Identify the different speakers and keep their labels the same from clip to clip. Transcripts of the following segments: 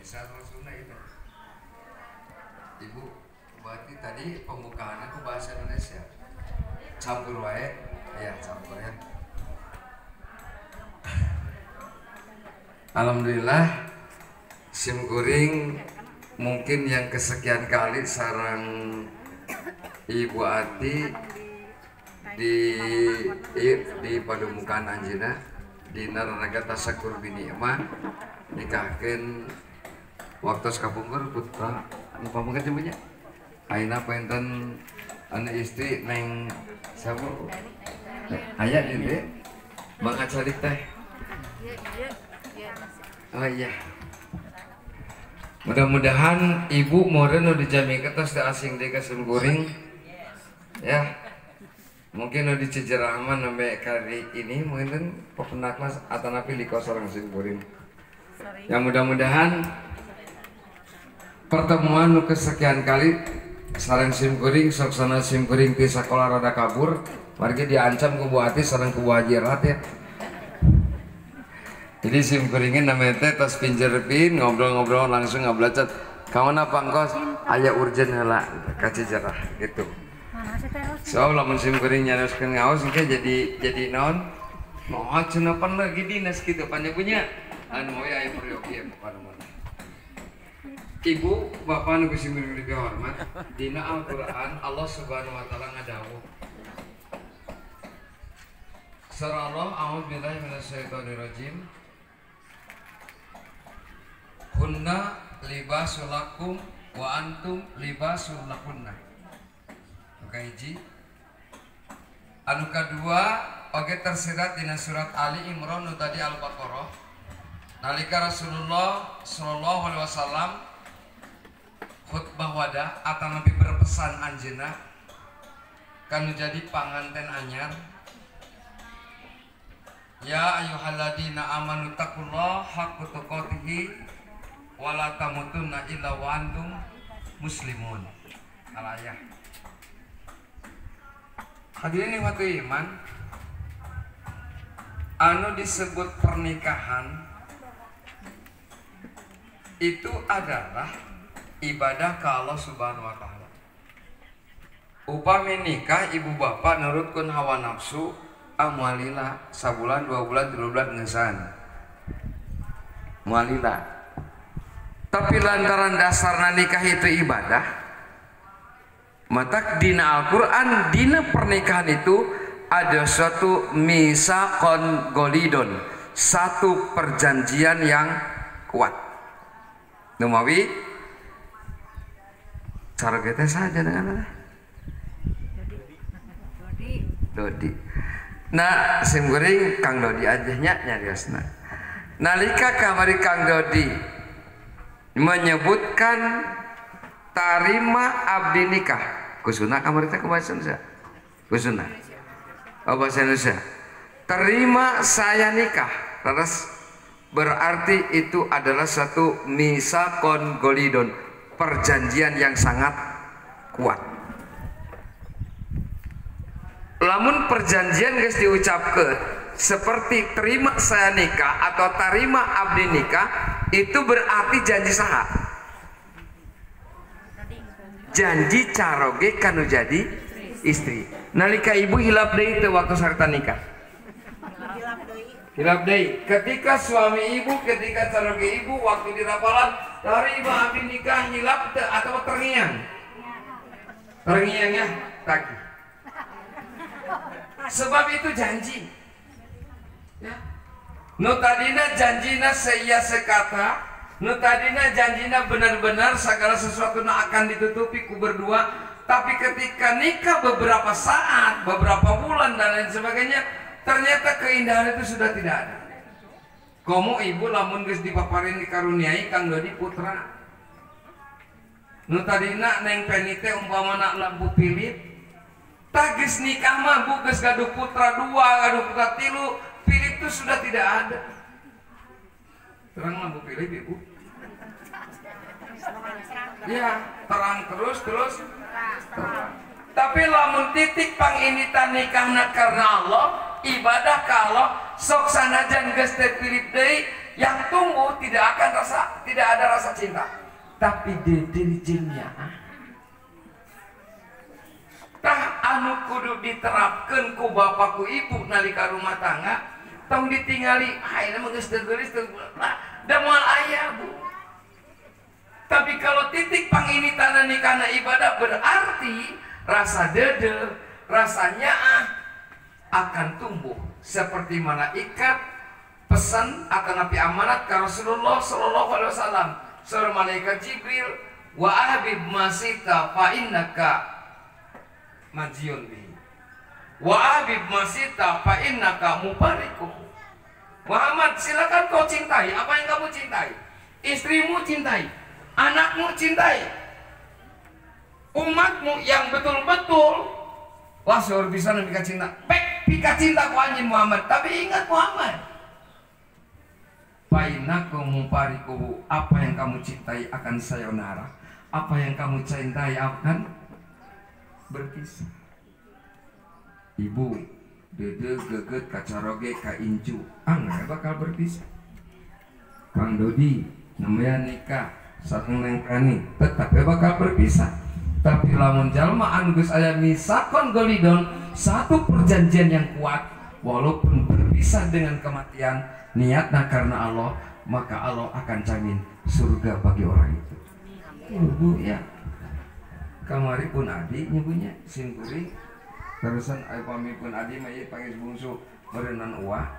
Speaker 1: bisa Rasulullah itu. Ibu, berarti tadi pembukaannya ke bahasa Indonesia. Campur wae, ya campur ya. Alhamdulillah, sim kuring mungkin yang kesekian kali sarang Ibu Ati di padumukan anjeunna di Naranaga Tasakur bini emah nikahkeun waktu kapungkur putra anu pamungkas nya ayeuna paenten anu istri neng sabu aya di dieu Bang Acarik teh. Oh iya. Mudah-mudahan ibu meureun nu dijamikeun tos teu asing deui ka simkuring. Ya. Mungkin nu dicejerah mah nembe kali ini mungkin pependak mas atanapi likos orang simkuring. Ya mudah-mudahan pertemuan nu kesekian kali sareng simkuring soksana simkuring ti sakola rada kabur margi diancam ku Bu Ati sareng ku Bu Haji Erat ya. Jadi simkuringin namanya teh tos pinjerpin ngobrol-ngobrol langsung ngablacet. Kawana pangkos aya urgen heula ka Cijerah gitu. So lamun simkuring nyarioskeun ngaos engke jadi naon? Moal cenah pan lagi dinas kitu pan punya anu we aya peryogi pokona. Ibu, bapak nu geus simkuring hormat, dina Al-Qur'an Allah Subhanahu wa taala ngadawuh. Surah Allah, a'udzubillahi minasyaitonir rajim. Hunna libasul lakum wa antum libasul lakunna. Hiji. Anu kadua oge tersirat dina surat Ali Imran nu tadi Al-Baqarah. Nalika Rasulullah sallallahu alaihi wasallam khutbah wada atau nabi berpesan anjeunna kanu jadi panganten anyar. Ya ayyuhalladzina amanu taqullaha haqqa tuqatih wala tamutunna illa wa antum muslimun. Al-ayah. Hadirin nikmati iman, anu disebut pernikahan itu adalah ibadah ke Allah Subhanahu wa taala. Upami nikah ibu bapak nurutkeun hawa nafsu amualila sabulan 2 bulan 3 bulan ngeusan. Mualila. Tapi lantaran dasarna nikah itu ibadah, maka dina Al-Quran dina pernikahan itu ada suatu misaqon golidon, satu perjanjian yang kuat. Numawi cara kita saja dengan Dodi. Nah, simkuring Kang Dodi aja nya nyariosna. Nalika kamari Kang Dodi menyebutkan tarima abdi nikah kusuna kamari teh bahasa Indonesia kusuna bahasa Indonesia terima saya nikah terus berarti itu adalah satu misaqon golidon, perjanjian yang sangat kuat. Lamun perjanjian guys diucapkan seperti terima saya nikah atau tarima abdi nikah itu berarti janji saha? Janji caroge kanu jadi istri. Nalika ibu hilap deui teu waktu sarta nikah. Hilap deui. Ketika suami ibu, ketika caroge ibu waktu di rapalan tarima abdi nikah hilap teu atau terngiang? Terngiangnya tagih. Sebab itu janji. Ya. Nu tadina janjina seiya sekata, nu tadina janjina benar-benar segala sesuatu na akan ditutupi ku berdua, tapi ketika nikah beberapa saat, beberapa bulan dan lain sebagainya, ternyata keindahan itu sudah tidak ada. Komo ibu lamun geus dipaparin dikaruniai Kang Dodi putra. Nu tadina neng penite umpamana lampu pilip, tagis nikah mah buges gaduh putra 2, gaduh putra 3. Pilih itu sudah tidak ada. Terang lampu pilih ibu. Ya, terang terus terang. Tapi lamun titik panginitan nikahna karena Allah, ibadah kalau sok sanajan geus teh pilih deui, yang tunggu tidak akan tidak ada rasa cinta. Tapi dirinya tah anu kudu diterapkan ku bapak ku ibu nalika rumah tangga tong ditingali ayeuna mah geus teugelis teu da moal aya Bu. Tapi kalau titik panginitan nikahna ibadah berarti rasa dede, rasa nyaah akan tumbuh seperti malaikat pesan akan nabi amanat ke Rasulullah sallallahu alaihi wasallam. Surah malaikat Jibril, wa habib masita fa innaka majiyun bi. Wa habib masita fa innaka mubarikuh. Muhammad, silakan kau cintai apa yang kamu cintai. Istrimu cintai, anakmu cintai, umatmu yang betul-betul wah suruh bisa pika cinta. Pika cinta ku anjing Muhammad, tapi ingat Muhammad. Fainakum mubarikuhu, apa yang kamu cintai akan sayonara, apa yang kamu cintai akan berpisah. Ibu, dede geget kacaroge ka incu, nggak bakal berpisah. Kang Dodi, namanya nikah, sareng neng Kani, tetap bakal berpisah. Tapi lamun jalma anu geus aya misakon golidon, satu perjanjian yang kuat, walaupun berpisah dengan kematian, niatnya karena Allah, maka Allah akan jamin surga bagi orang itu. Ibu ya, kamari pun adi nyebunya simkuring, terusan ay pami pun adi mah ieu pangis bungsu meureunnan uah.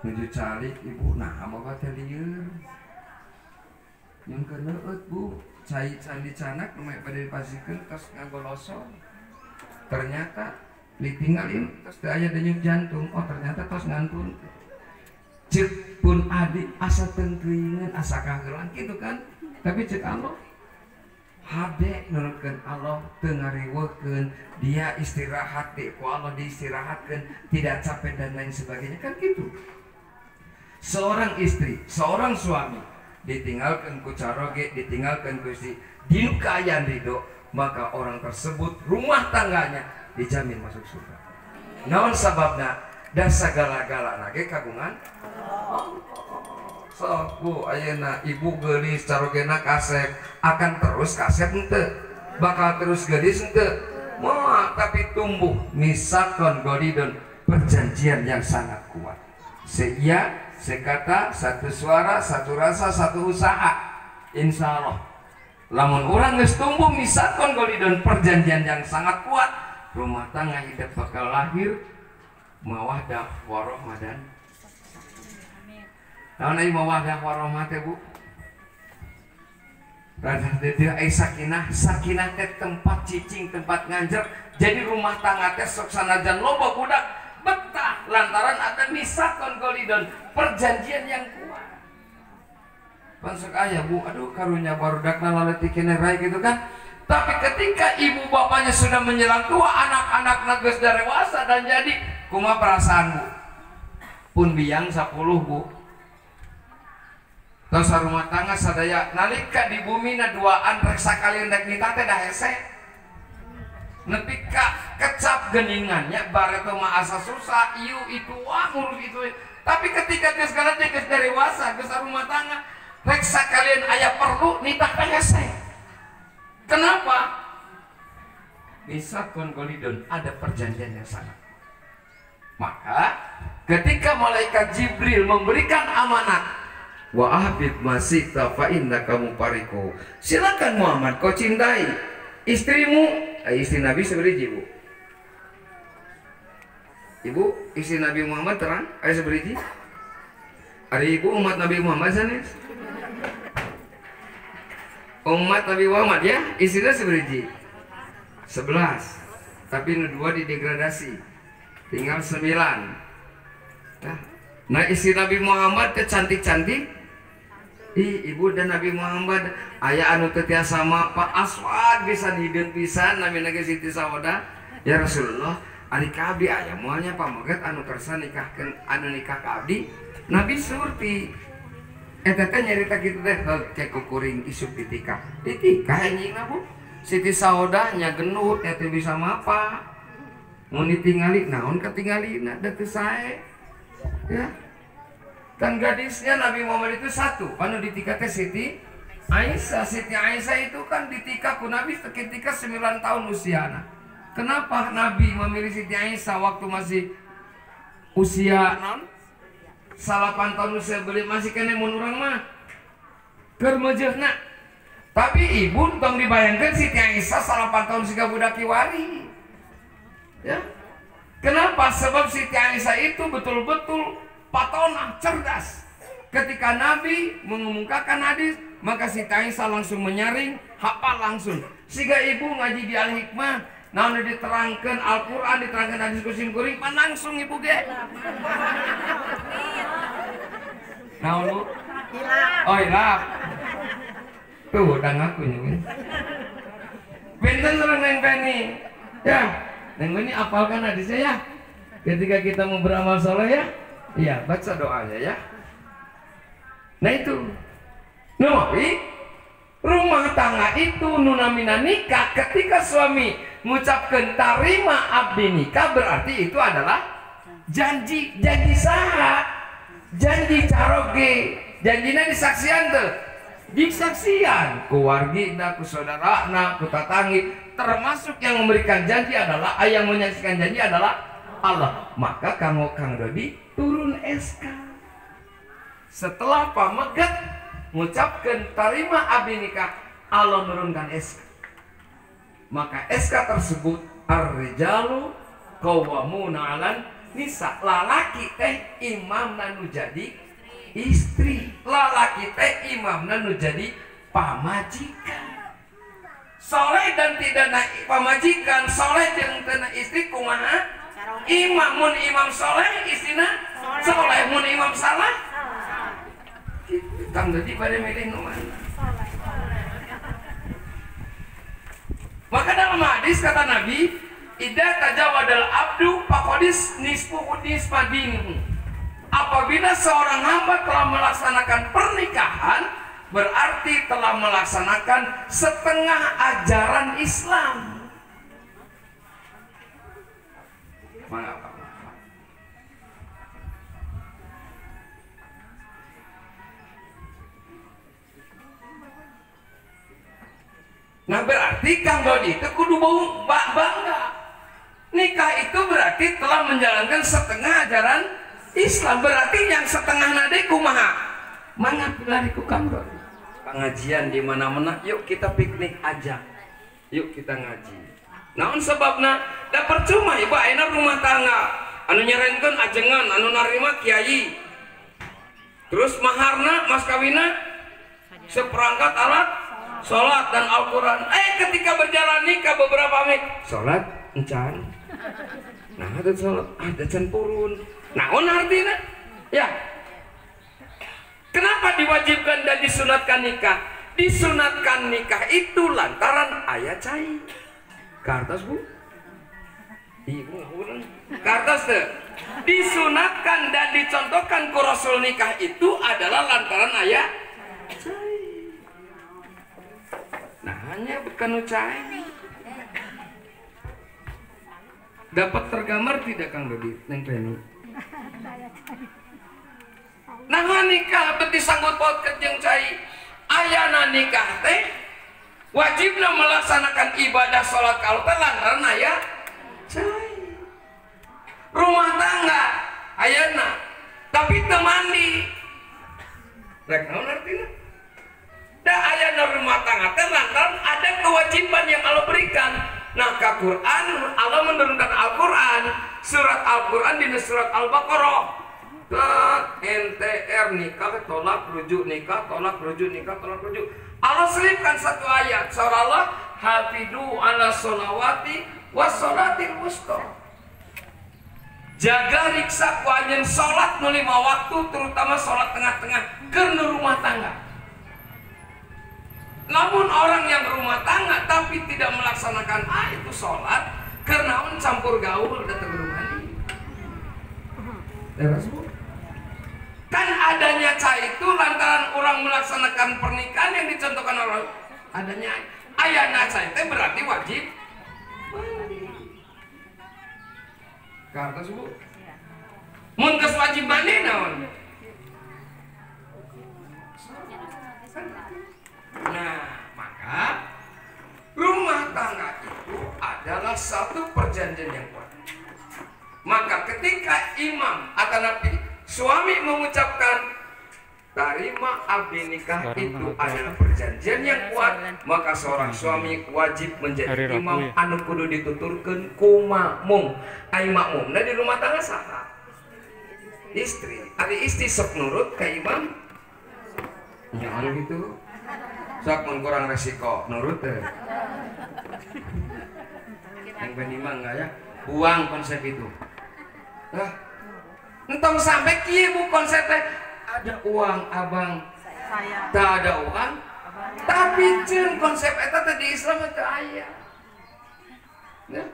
Speaker 1: Nuju calik ibu, nah boga teh lieur. Nyun keuneut Bu, cai candi canak nu pada dipasikeun tos ngagolosor. Ternyata ditinggalin tos teu aya denyut jantung, oh ternyata tos ngantun. Cek pun adik asa tengkringan asa kagelang gitu kan, tapi cek Allah hade nurutkeun Allah teu ngariweukeun dia istirahat di ku Allah diistirahatkeun tidak capek dan lain sebagainya kan gitu. Seorang istri, seorang suami ditinggalkan ku caroge, ditinggalkan ku istri dinu kaayaan ridho, maka orang tersebut rumah tangganya dijamin masuk surga. Naon sababna? Dan segala-galana ge kagungan sok Bu ayeuna ibu geulis carogena kasep akan terus kasep henteu bakal terus geulis henteu moal tapi tumbuh misakon golidon perjanjian yang sangat kuat seia sekata satu suara satu rasa satu usaha insya Allah lamun urang geus tumbuh misakon golidon perjanjian yang sangat kuat rumah tangga hidup bakal lahir mawaddah warahmah dan naon ieu mawaddah warahmah teh Bu? Rada teu aya sakinah, sakinah teh tempat cicing, tempat nganjer. Jadi rumah tangga teh sok sanajan loba budak betah lantaran ada misakon golidon, perjanjian yang kuat. Pan sok aya Bu, aduh karunya barudakna laletik keneh rai gitu kan. Tapi ketika ibu bapaknya sudah menjelang tua, anak-anak geus dewasa dan jadi kumaha perasaan Bu? Pun biang 10 Bu. Tos rumah tangga sadaya nalika di bumi na duaan rek sakali hendak nita teh dah hese. Nepi ka kecap geningannya bareto mah asa susah, ieu itu wah ngurus itu. Tapi ketika geus galanya geus dewasa, geus rumah tangga rek sakalian aya perlu nita teh hese. Kenapa? Bisa golidon ada perjanjian yang sangat. Maka ketika malaikat Jibril memberikan amanat wa ahbib masita fa innaka mupariku, silakan Muhammad kau cintai istrimu. Istri Nabi seberiji Bu? Ibu istri Nabi Muhammad terang aya seberiji? Ada ibu umat Nabi Muhammad sanes? Umat Nabi Muhammad ya, istrinya seberiji 11, tapi nu 2 didegradasi tinggal 9. Nah istri Nabi Muhammad cantik-cantik. Ibu dan Nabi Muhammad aya anu teu tiasa mapa aswad bisa hideung pisan namina ge Siti Sawoda. Ya Rasulullah, ari ka abdi aya moalnya pamaget anu kersa nikahkeun anu nikah ka abdi. Nabi surti eta teh nyarita kitu teh cek kuring isuk ditikah. Ditikah anjingna Bu. Siti Sawoda nya genut eta bisa mapa. Mun ditingali naon katingalina da teu sae. Ya. Kan gadisnya Nabi Muhammad itu satu, anu ditika teh Siti Aisyah. Siti Aisyah itu kan ditika ku Nabi ketika 9 tahun usiana. Kenapa Nabi memilih Siti Aisyah waktu masih usia 8 tahun usia beli masih kene mun urang mah keur meujeuhna. Tapi ibu tong dibayangkeun Siti Aisyah 8 tahun siga budak kiwari. Ya. Kenapa? Sebab Siti Aisyah itu betul-betul patona, cerdas. Ketika Nabi mengumumkakan hadis, maka Siti Aisyah langsung menyaring, hafal langsung. Siga ibu ngaji di Al-Hikmah, naon diterangkan Al-Quran, diterangkan hadis kusim kuring, langsung ibu ge. Naon lu? Oh hilap. Tuh udah ngaku nyumin. Benten orang Neng Penny. Ya, Neng Penny apalkan hadisnya ya. Ketika kita mau beramal soleh ya. Iya, baca doanya ya. Nah itu. Nabi, rumah tangga itu nunamina nikah. Ketika suami mengucapkan tarima abdi nikah, berarti itu adalah janji. Janji saha? Janji caroge. Janjinya disaksian tuh. Disaksian ku wargina, ku saudara, ku tatanggi, termasuk yang memberikan janji adalah yang menyaksikan janji adalah Allah. Maka Kang Dodi turun SK. Setelah pamegat mengucapkan tarima abdi nikah, Allah menurunkan SK. Maka SK tersebut ar-rijalu qawwamuna 'alan nisa. Lalaki teh imamna nu jadi istri, lalaki teh imamna nu jadi pamajikan. Soleh dan tidak naik pamajikan, soleh jeung teu istri kumaha? Imam. Mun imam soleh istrina soleh, mun imam salah Kang Dodi pada milih nu mana? Maka dalam hadis kata Nabi, idza tajawadal abdu faqadis nisfu nisfadinihi. Apabila seorang hamba telah melaksanakan pernikahan, berarti telah melaksanakan setengah ajaran Islam. Nah berarti Kang Dodi itu kudu bangga. Nikah itu berarti telah menjalankan setengah ajaran Islam. Berarti yang setengah nade kumaha? Mangga lari ku Kang Dodi. Pengajian di mana-mana, yuk kita piknik aja. Yuk kita ngaji. Naon sebabna? Da percuma ibu ayeuna rumah tangga anu nyarenkeun ajengan, anu narima kiai. Terus maharna mas kawina seperangkat alat salat dan Al-Quran. Ketika berjalan nikah beberapa menit salat encan. Nah ada salat ada can purun. Naon artinya? Ya. Kenapa diwajibkan dan disunatkan nikah? Disunatkan nikah itu lantaran ayat cai. Kartas bu? Ibu kartas tuh. Disunatkan dan dicontohkan ku Rasul nikah itu adalah lantaran ayat cai. Nah hanya bukan ucai. Dapat tergambar tidak Kang Dodi Neng Penny? Nah nikah beti sanggut paut jeung cai. Ayana nikah teh wajibna melaksanakan ibadah salat ka Allah lantaran aya cai. Rumah tangga ayana tapi teu mandi. Rek naon artina? Da ayana rumah tangga teh lantaran ada kewajiban yang Allah berikan. Nah ka Quran Allah menurunkan Al-Quran, surat Al-Quran di surat Al-Baqarah. NTR nikah tolak rujuk nikah tolak rujuk nikah tolak rujuk. Allah selipkan satu ayat surah Allah, hafidu ala sholawati wassolatil wusta. Jaga riksa ku anjeun salat nu 5 waktu, terutama salat tengah-tengah keur rumah tangga. Namun orang yang berumah tangga tapi tidak melaksanakan itu sholat karena campur gaul datang ke rumah ini. Kan adanya cai itu lantaran orang melaksanakan pernikahan yang dicontohkan orang adanya ayana cai itu berarti wajib mandi. Karena bu, mun geus wajib mandi naon? Nah, maka rumah tangga itu adalah satu perjanjian yang kuat. Maka ketika imam atau nabi suami mengucapkan tarima abdi nikah itu adalah perjanjian yang kuat, maka seorang suami wajib menjadi imam anu kudu dituturkeun ku makmum. Ai makmum nah di rumah tangga saha? Istri. Ari istri sok nurut ka imam. Nya anu gitu. Sok mengkurang resiko nurut teh. Yang penimang enggak ya? Buang konsep itu. Lah, entong sampai kieu bu konsepnya ada uang abang, tak ada uang, tapi cen konsep eta teh di Islam teh aya. Ya.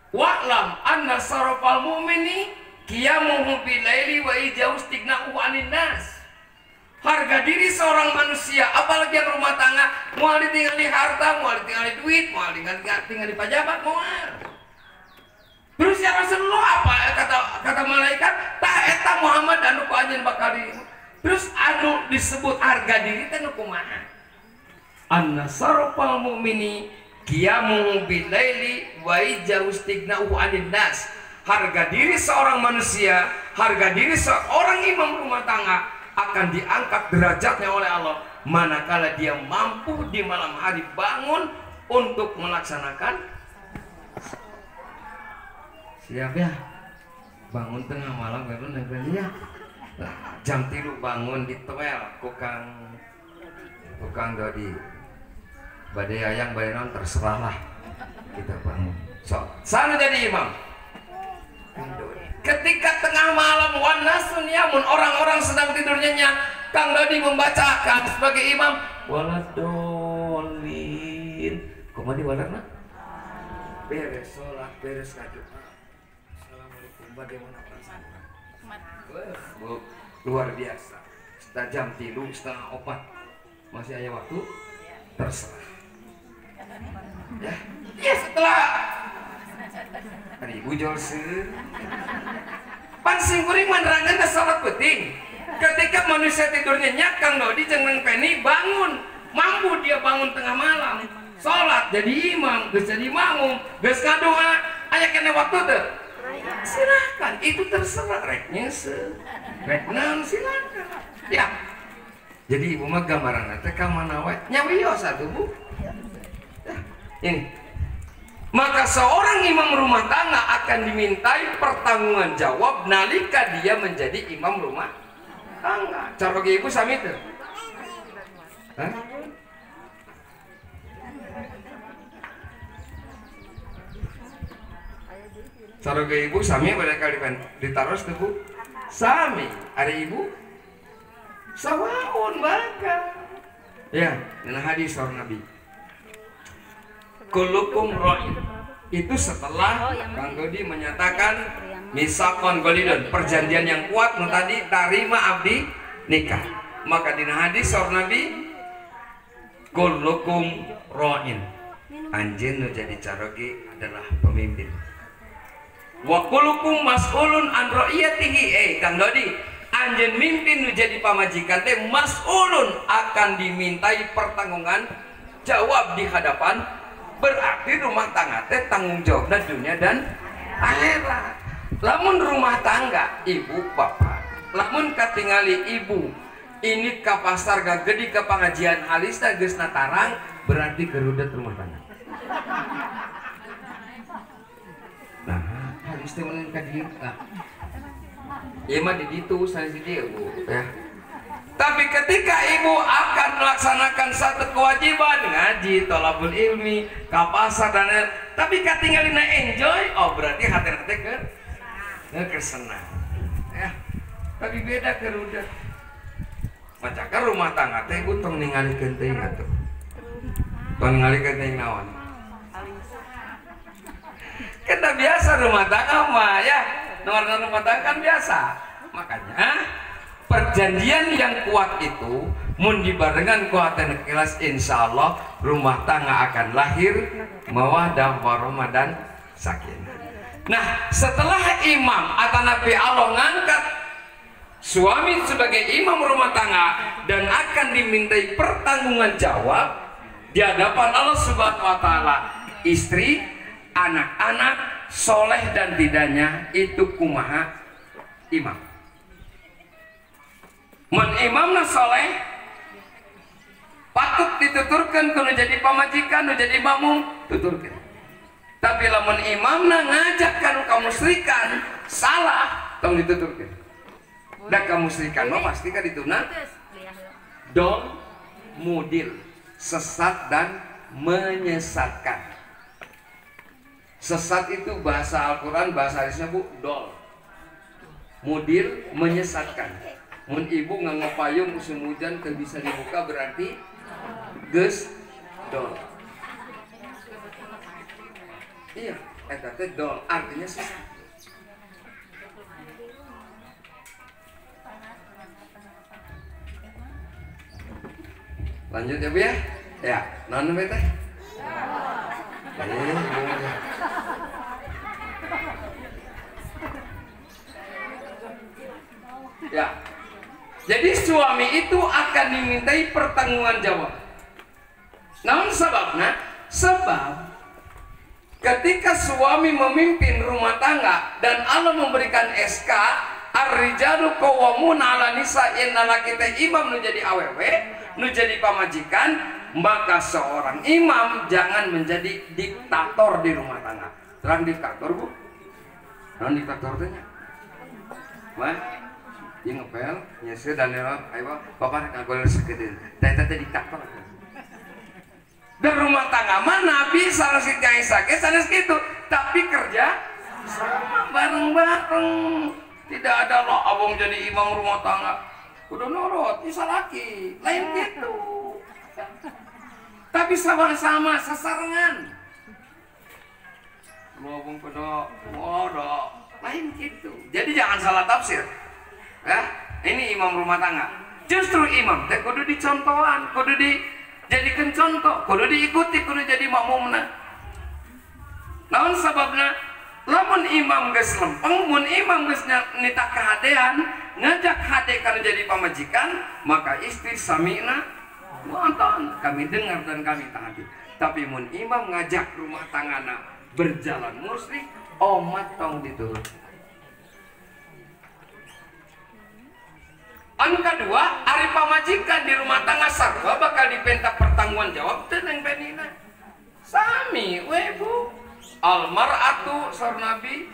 Speaker 1: Wa'lam anna sarafal mu'mini qiyamuhu bilaili wa ijaustighna'u 'anil nas. Harga diri seorang manusia, apalagi yang rumah tangga, mau ditinggali harta, mau ditinggali duit, mau ditinggali pejabat, mau. Terus ya Rasulullah apa kata malaikat tak eta Muhammad anu ku anjeun bakal di. Terus anu disebut harga diri teh nu kumaha? Anna sarfal mu'mini qiyamu bilaili wa ijaustighna'u 'anil nas. Harga diri seorang manusia, harga diri seorang imam rumah tangga akan diangkat derajatnya oleh Allah manakala dia mampu di malam hari bangun untuk melaksanakan. Siap ya, bangun tengah malam baru ya. Nah, jam 3 bangun di toel tukang Dodi badai ayang badai non terserah lah kita bangun. So, sana jadi imam. Ketika tengah malam wan nasun yamun orang-orang sedang tidur nyenyak, Kang Dodi membacakan sebagai imam waladolin. Kumadi waladna? Beres sholat, beres ngadu. Bagaimana perasaan? Luar biasa. Setelah jam 3, setengah 4 masih ada waktu, terserah. Ya setelah ibu jolse pan singkuring menerangkan salat penting. Ketika manusia tidur nyenyak, Kang Dodi jeung Neng Penny bangun, mampu dia bangun tengah malam, sholat jadi imam, geus jadi makmum, geus ngadoa, aya kene waktu teh. Silakan, itu terserah reknya rek naon silakan. Ya. Jadi ibu mah gambaran teh ka mana wae nyawios atuh Bu. Nah, ini. Maka seorang imam rumah tangga akan dimintai pertanggungan jawab nalika dia menjadi imam rumah tangga. Cara ge ibu sami teu? Hah? Cara ge ibu sami pada kali ditaros teu Bu? Sami. Ada ibu? Sawaun baga. Ya, dina hadis Nabi. Kullukum ra'in. Itu setelah Kang Dodi menyatakan misakon golidon, perjanjian yang kuat nu tadi tarima abdi nikah. Maka dina hadis Nabi kullukum ra'in. Anjeun nu jadi caroge adalah pemimpin. Wa kullukum mas'ulun an ra'iyatihi. Kang Dodi, anjeun mimpin nu jadi pamajikan teh mas'ulun akan dimintai pertanggungan jawab di hadapan. Berarti rumah tangga teh tanggung jawabna dunia dan akhirat. Lamun rumah tangga ibu bapak, lamun katingali ibu ini ka pasar gagedi ka pangajian halista geus natarang, berarti kerudet rumah tangga. Nah, halis teh mun ka dieu tah. Ieu mah di ditu saya si dieu Bu ya. Tapi ketika ibu akan melaksanakan satu kewajiban ngaji, tolabul ilmi, ka pasar dan tapi katinggalina enjoy, oh berarti hati-hati ke senang. Ya. Tapi beda kerudet. Macaka rumah tangga teh ibu tong ningalikeun teuing atuh. Tong ningalikeun teuing naon? Kita biasa rumah tangga mah ya. Nomor rumah tangga kan biasa. Makanya perjanjian yang kuat itu mun dibarengan kuatan ikhlas, insya Allah rumah tangga akan lahir mawaddah warahmah dan sakinah. Nah, setelah imam atau nabi Allah ngangkat suami sebagai imam rumah tangga, dan akan dimintai pertanggungan jawab di hadapan Allah Subhanahu wa taala. Istri, anak-anak, soleh dan tidaknya itu kumaha imam. Mun imamna soleh patut dituturkan kudu jadi pamajikan, nu jadi makmum tuturkan. Tapi lamun imamna ngajak kanu kamusrikan salah, tong dituturkan. Da kamusrikan mah pasti ka dituna dol mudil, sesat dan menyesatkan. Sesat itu bahasa Al-Quran, bahasa hadisnya bu, dol. Mudil, menyesatkan. Mun ibu nggak payung musim hujan ke bisa dibuka berarti geus dol. Iya, eta teh dol artinya sesat. Lanjut ya bu ya. Ya, naon we teh? Ya. Jadi suami itu akan dimintai pertanggungan jawab. Namun sebabnya, sebab ketika suami memimpin rumah tangga dan Allah memberikan SK, ar-rijalu qawwamuna 'ala nisa'in, lalaki teh imam nu jadi awewe, nu jadi pamajikan, maka seorang imam jangan menjadi diktator di rumah tangga. Terang diktator bu? Non diktator teh nya? Wah, ieu ngepel, nyese dan ayo bapak ngagoleur sakedeun. Teh teh diktator. Di rumah tangga mah Nabi sanes kiai sage sanes kitu, tapi kerja sama bareng-bareng. Tidak ada lo abang jadi imam rumah tangga. Kudu nurut, isa laki, lain gitu. Tapi sama-sama sasarengan. Lo abang kudu modok, lain gitu. Jadi jangan salah tafsir. Ya, ini imam rumah tangga. Justru imam teh kudu dicontohan, kudu dijadikan contoh, kudu diikuti, kudu jadi makmumna. Naon sababna? Lamun imam geus lempeng, mun imam geus nita kahadean, ngajak hade kana jadi pamajikan, maka istri sami'na nonton, kami dengar dan kami taati. Tapi mun imam ngajak rumah tanggana berjalan musrik, omat tong diturut. Anu kedua, ari pamajikan di rumah tangga sarua bakal dipentak pertanggungan jawab teu neng benina. Sami we bu. Al-mar'atu sar Nabi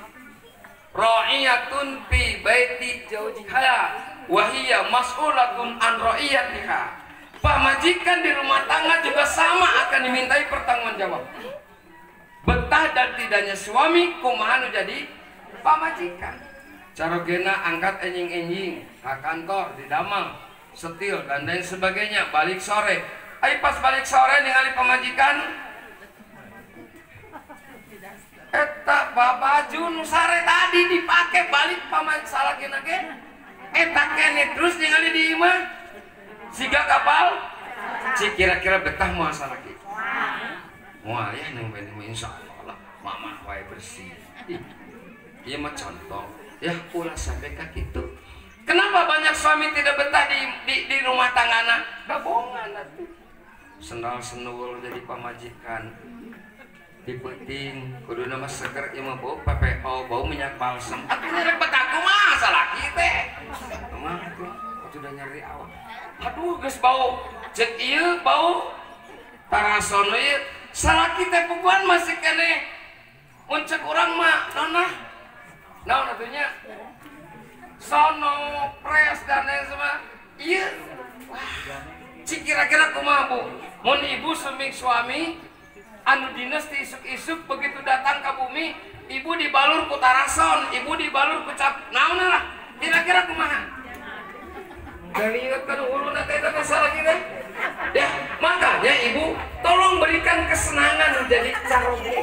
Speaker 1: ra'iyatun fi baiti zawjiha wa hiya mas'ulatun an ra'iyatiha. Pamajikan di rumah tangga juga sama akan dimintai pertanggungan jawab. Betah dan tidaknya suami kumaha nu jadi pamajikan. Carogena angkat enjing-enjing ke kantor di damel, setil dan lain sebagainya, balik sore. Ai pas balik sore ningali pamajikan eta baju nu sare tadi dipake balik pamajikan salakina ge eta kene terus ningali di imah siga kapal si kira-kira betah moal salaki moal ya nang beni insyaallah mama wae bersih. Ieu mah contoh ya ulah sampai ka kitu. Kenapa banyak suami tidak betah di rumah tanggana? Gabongan atuh. Sendal-sendul jadi pamajikan. Di penting kudu nama seger ieu mah bau PPO, bau minyak balsam. Atuh nyari betah kumaha salaki teh. Kumaha tuh? Sudah nyari awak. Aduh geus bau. Cek ieu bau tarason ieu. Salaki teh puguhan masih keneh. Mun cek urang mah naon naon atunya? Sono, pres dan lain semua. Iya. Wah. Cik kira-kira kumaha bu? Mun ibu seming suami anu dinas ti isuk-isuk begitu datang ke bumi, ibu dibalur ku tarason, ibu dibalur ku cap. Naon lah? Kira-kira kumaha? Galiut kan uluna teh teh salah kita. Ya, makanya ibu tolong berikan kesenangan jadi caroge.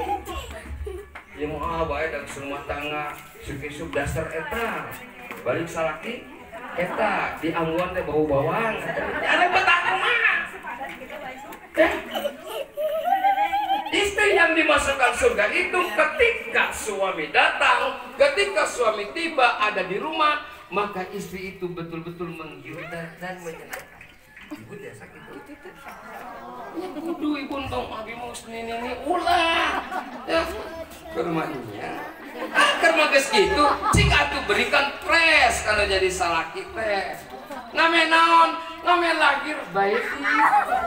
Speaker 1: Ya moal bae dan rumah tangga isuk-isuk dasar eta. Balik salaki eta di angguan teh bau bawang. Ada betah kumaha? Istri yang dimasukkan surga itu ketika suami datang, ketika suami tiba ada di rumah, maka istri itu betul-betul menggila dan menyenangkan. ibu biasa gitu kudu ibu tong abi mau ini ulah ya ke rumah ini ya karena geus gitu cing atuh berikan pres kalau jadi salaki teh ngame naon ngame lagi baiti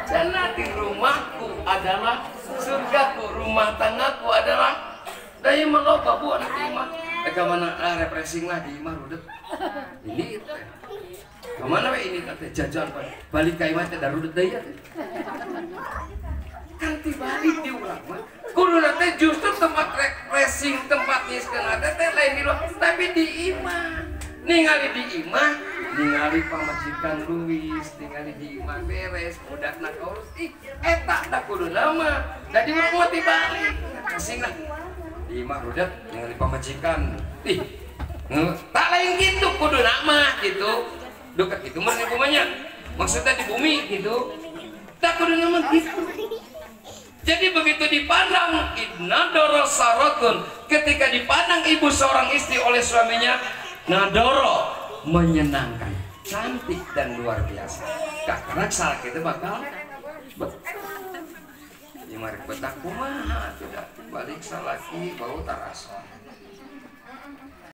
Speaker 1: cenah di rumahku adalah surgaku rumah tanggaku adalah daya meloba bu anak imah mana repressing lah di imah rudet ini kemana we ini teh jajan balik ka imah teh darudet daya kan tibalik di urang mah kudu teh justru tempat refreshing tempat niskeun teh lain di luar tapi di imah ningali di imah ningali pamajikan Luis ningali di imah beres budakna kaurus eta da kudu nama da di rumah tibalik refreshing lah di imah rudet ningali pamajikan tak lain gitu kudu nama gitu dekat itu mah rumahnya maksudnya di bumi gitu tak kudu nama gitu. Jadi begitu dipandang nadoro sarotun ketika dipandang ibu seorang istri oleh suaminya nadoro menyenangkan cantik dan luar biasa karena salah kita bakal di mari betak kumaha tidak balik salaki bau tarasa